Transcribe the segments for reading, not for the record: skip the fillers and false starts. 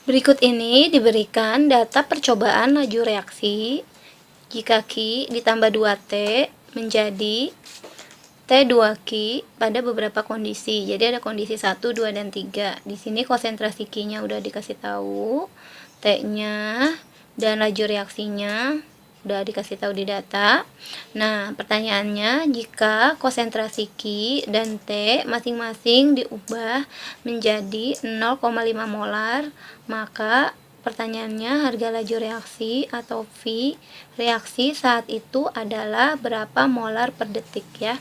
Berikut ini diberikan data percobaan laju reaksi jika Q ditambah 2T menjadi T2Q pada beberapa kondisi. Jadi ada kondisi 1, 2, dan 3. Di sini konsentrasi Q-nya udah dikasih tahu, T-nya, dan laju reaksinya udah dikasih tahu di data. Nah, pertanyaannya, jika konsentrasi Q dan T masing-masing diubah menjadi 0,5 molar, maka pertanyaannya harga laju reaksi atau V reaksi saat itu adalah berapa molar per detik ya.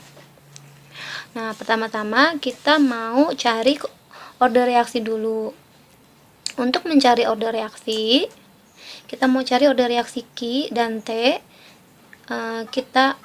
Nah, pertama-tama kita mau cari order reaksi dulu. Untuk mencari order reaksi, kita mau cari order reaksi Q dan T. Kita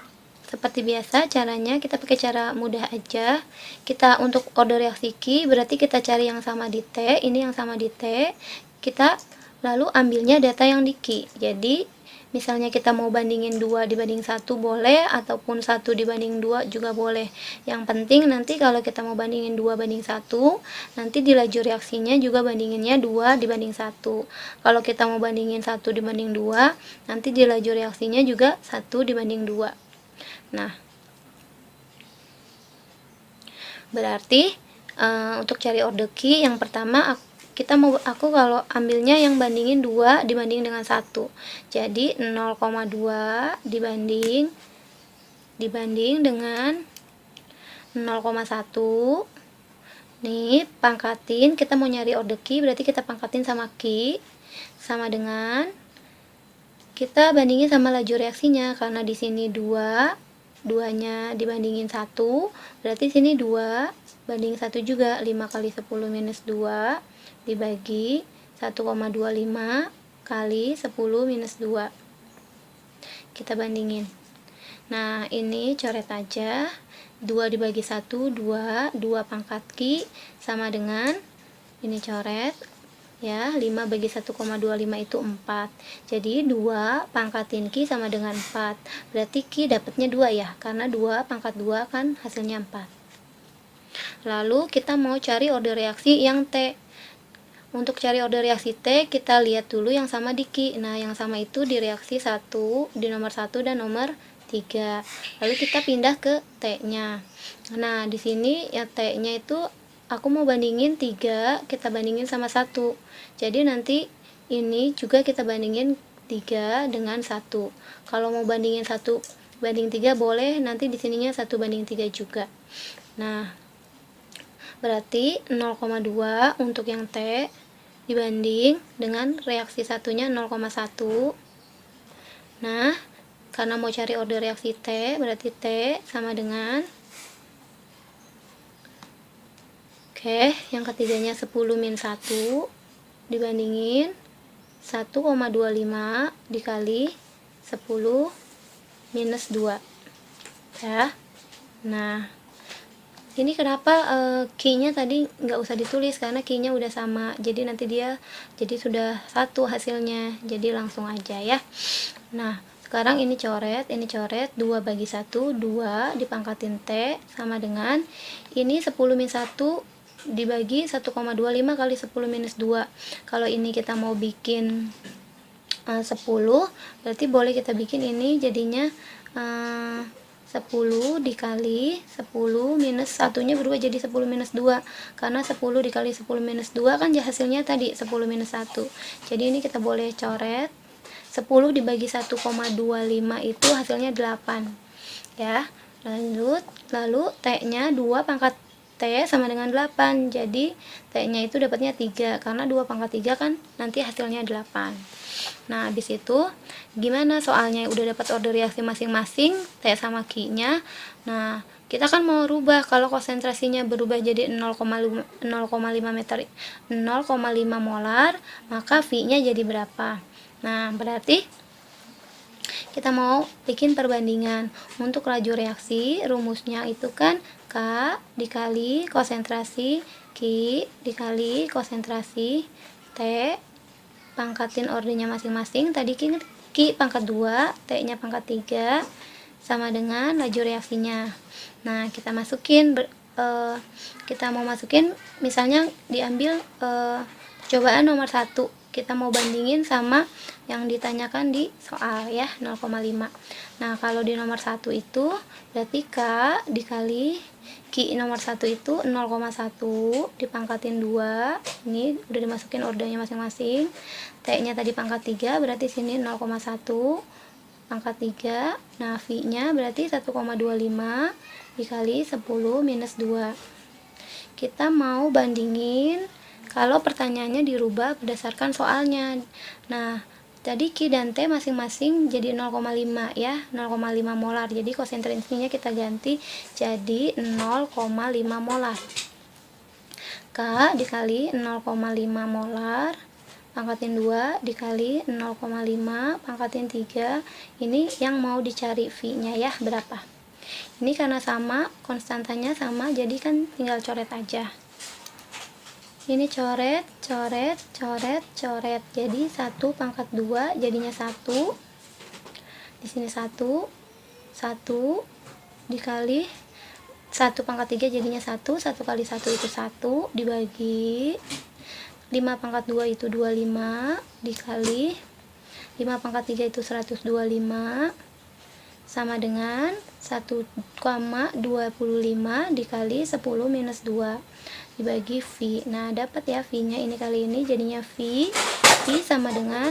seperti biasa caranya kita pakai cara mudah aja. Kita untuk order reaksi Q berarti kita cari yang sama di T, ini yang sama di T. Kita lalu ambilnya data yang di Q. Jadi misalnya kita mau bandingin 2 dibanding 1 boleh, ataupun 1 dibanding 2 juga boleh. Yang penting nanti kalau kita mau bandingin 2 banding 1, nanti di laju reaksinya juga bandinginnya 2 dibanding 1. Kalau kita mau bandingin 1 dibanding 2, nanti di laju reaksinya juga 1 dibanding 2. Nah, berarti untuk cari order Q yang pertama aku kalau ambilnya yang bandingin 2 dibanding dengan 1. Jadi 0,2 dibanding dengan 0,1. Nih, pangkatin, kita mau nyari order Q berarti kita pangkatin sama Q sama dengan kita bandingin sama laju reaksinya, karena di sini 2-nya dibandingin 1, berarti sini 2 banding 1 juga, 5 kali 10 minus 2 dibagi 1,25 kali 10 minus 2. Kita bandingin. Nah, ini coret aja. 2 dibagi 1, 2 pangkat Q sama dengan, ini coret ya, 5 bagi 1,25 itu 4. Jadi 2 pangkatin Q sama dengan 4. Berarti Q dapatnya 2 ya, karena 2 pangkat 2 kan hasilnya 4. Lalu kita mau cari order reaksi yang T. Untuk cari order reaksi T, kita lihat dulu yang sama di Q. Nah, yang sama itu di reaksi 1, di nomor 1 dan nomor 3. Lalu kita pindah ke T-nya. Nah, di sini ya T-nya itu aku mau bandingin 3, kita bandingin sama 1. Jadi nanti ini juga kita bandingin 3 dengan 1. Kalau mau bandingin 1 banding 3 boleh, nanti di sininya 1 banding 3 juga. Nah, berarti 0,2 untuk yang T dibanding dengan reaksi satunya 0,1. Nah, karena mau cari order reaksi T, berarti T sama dengan, oke, yang ketiganya 10 min 1 dibandingin 1,25 dikali 10 minus 2 ya. Nah, ini kenapa Q-nya tadi nggak usah ditulis, karena Q-nya udah sama, jadi nanti dia jadi sudah satu hasilnya, jadi langsung aja ya. Nah, sekarang ini coret 2 bagi 1, 2 dipangkatin T sama dengan ini 10 min 1 dibagi 1,25 kali 10 minus 2. Kalau ini kita mau bikin 10, berarti boleh kita bikin ini jadinya 10 dikali 10 minus satunya berubah jadi 10 minus 2, karena 10 dikali 10 minus 2 kan hasilnya tadi 10 minus 1. Jadi ini kita boleh coret 10 dibagi 1,25 itu hasilnya 8 ya. Lalu T-nya 2 pangkat T sama dengan 8, jadi T-nya itu dapatnya 3, karena 2 pangkat 3 kan nanti hasilnya 8. Nah, habis itu gimana soalnya udah dapat order reaksi masing-masing T sama Q-nya. Nah, kita kan mau rubah, kalau konsentrasinya berubah jadi 0,5 meter 0,5 molar, maka V-nya jadi berapa? Nah, berarti kita mau bikin perbandingan. Untuk laju reaksi, rumusnya itu kan K dikali konsentrasi Q dikali konsentrasi T, pangkatin ordernya masing-masing. Tadi Q pangkat 2, T-nya pangkat 3, sama dengan laju reaksinya. Nah, kita masukin, kita mau masukin, misalnya diambil percobaan nomor 1. Kita mau bandingin sama yang ditanyakan di soal ya, 0,5. Nah, kalau di nomor 1 itu berarti K dikali Q nomor 1 itu 0,1 dipangkatin 2. Ini udah dimasukin ordernya masing-masing. T-nya tadi pangkat 3, berarti sini 0,1 pangkat 3. Nah, V-nya berarti 1,25 dikali 10 minus 2. Kita mau bandingin kalau pertanyaannya dirubah berdasarkan soalnya. Nah, tadi Q dan T masing-masing jadi 0,5 ya, 0,5 molar. Jadi konsentrasinya kita ganti jadi 0,5 molar. K dikali 0,5 molar pangkatin 2 dikali 0,5 pangkatin 3. Ini yang mau dicari V-nya ya, berapa. Ini karena sama, konstantanya sama, jadi kan tinggal coret aja. Ini coret, coret, coret, coret. Jadi 1 pangkat 2 jadinya 1. Di sini 1. 1 dikali 1 pangkat 3 jadinya 1. 1 kali 1 itu 1 dibagi 5 pangkat 2 itu 25 dikali 5 pangkat 3 itu 125 sama dengan 1,25 dikali 10 minus 2 dibagi V. Nah, dapat ya V-nya ini kali ini jadinya V sama dengan,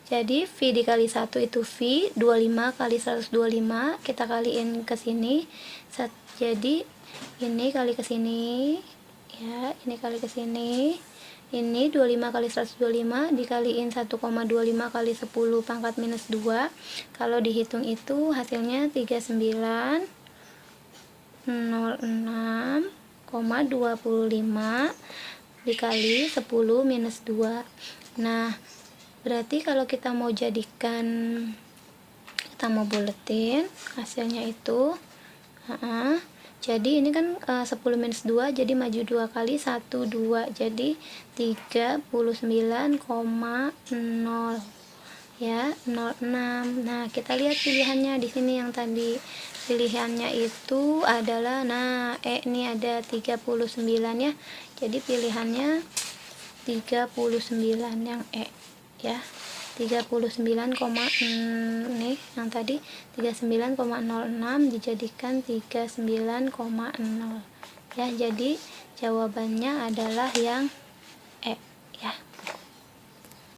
jadi V dikali 1 itu V, 25 kali 125 kita kaliin ke sini. Jadi ini kali ke sini ya, ini kali ke sini. Ini 25 kali 125 dikaliin 1,25 kali 10 pangkat minus 2. Kalau dihitung itu hasilnya 3906,25 dikali 10 minus 2. Nah, berarti kalau kita mau jadikan, kita mau buletin hasilnya itu, jadi ini kan 10 minus 2, jadi maju 2 kali 1, 2, jadi 39,0 ya, 06. Nah, kita lihat pilihannya di sini yang tadi pilihannya itu adalah, nah, ini ada 39 ya, jadi pilihannya 39 yang ya, 39, nih yang tadi 39,06 dijadikan 39,0 ya, jadi jawabannya adalah yang ya.